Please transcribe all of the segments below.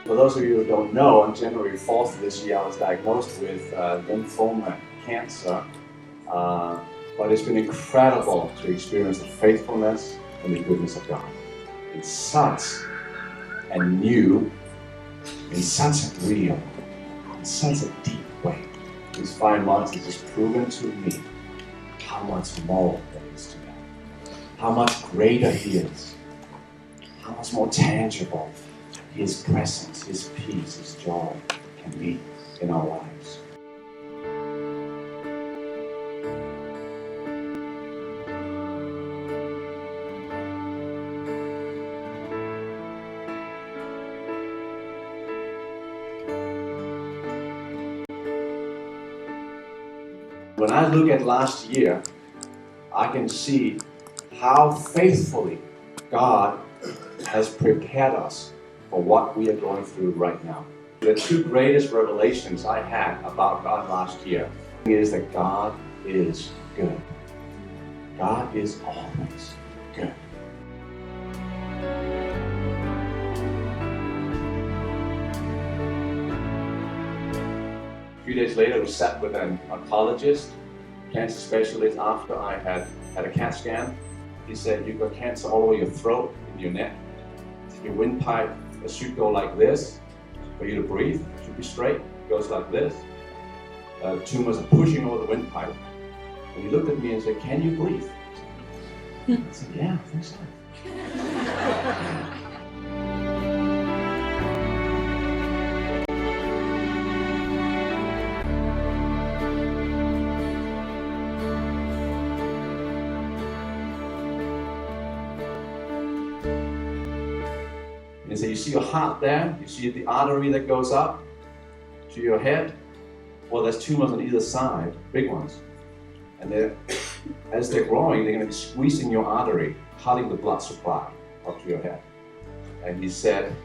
For those of you who don't know, on January 4th of this year, I was diagnosed with lymphoma cancer. But it's been incredible to experience the faithfulness and the goodness of God in such a new, in such a real, in such a deep way. These 5 months has just proven to me how much more there is to God, how much greater He is, how much more tangible His presence, His peace, His joy can be in our lives. When I look at last year, I can see how faithfully God has prepared us for what we are going through right now. The two greatest revelations I had about God last year is that God is good. God is always good. A few days later, we sat with an oncologist, cancer specialist, after I had a CAT scan. He said, "You've got cancer all over your throat, in your neck. Your windpipe should go like this for you to breathe. It should be straight. It goes like this. Tumors are pushing over the windpipe." And he looked at me and said, "Can you breathe?" I said, "Yeah, I think so." And he said, "You see your heart there? You see the artery that goes up to your head? Well, there's tumors on either side, big ones. And as they're growing, they're going to be squeezing your artery, cutting the blood supply up to your head." And he said,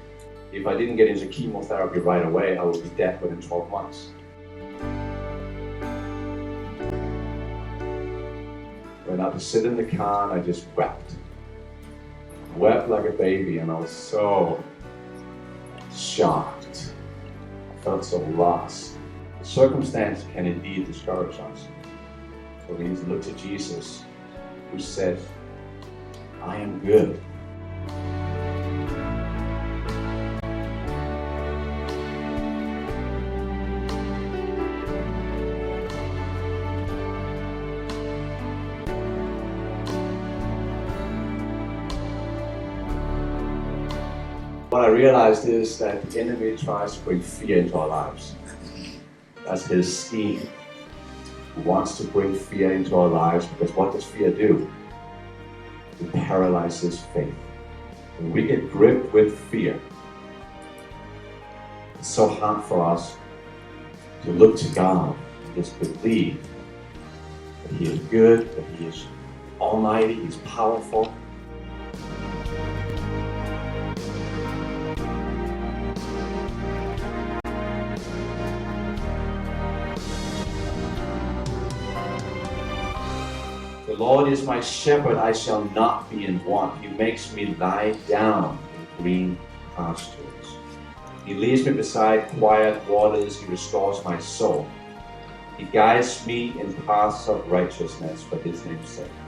"If I didn't get into chemotherapy right away, I would be dead within 12 months. Went out to sit in the car and I just wept. Wept like a baby, and I was so shocked. I felt so lost. The circumstance can indeed discourage us. But we need to look to Jesus, who said, "I am good." What I realized is that the enemy tries to bring fear into our lives. That's his scheme. He wants to bring fear into our lives because what does fear do? It paralyzes faith. When we get gripped with fear, it's so hard for us to look to God and just believe that He is good, that He is almighty, He's powerful. "The Lord is my shepherd, I shall not be in want. He makes me lie down in green pastures. He leads me beside quiet waters. He restores my soul. He guides me in paths of righteousness for His name's sake.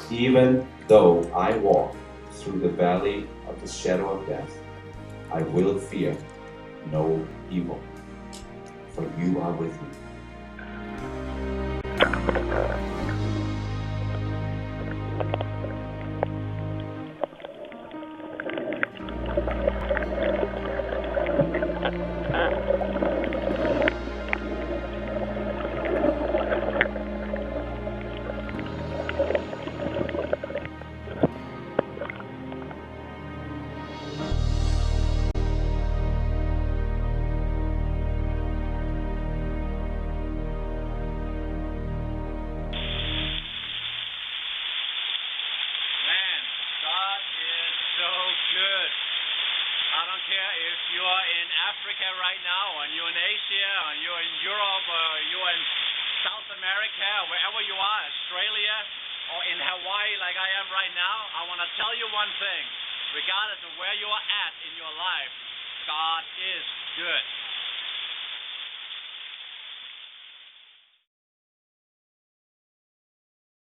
Even though I walk through the valley of the shadow of death, I will fear no evil, for You are with me." Good. I don't care if you're in Africa right now, or you're in Asia, or you're in Europe, or you're in South America, wherever you are, Australia, or in Hawaii like I am right now. I want to tell you one thing. Regardless of where you are at in your life, God is good.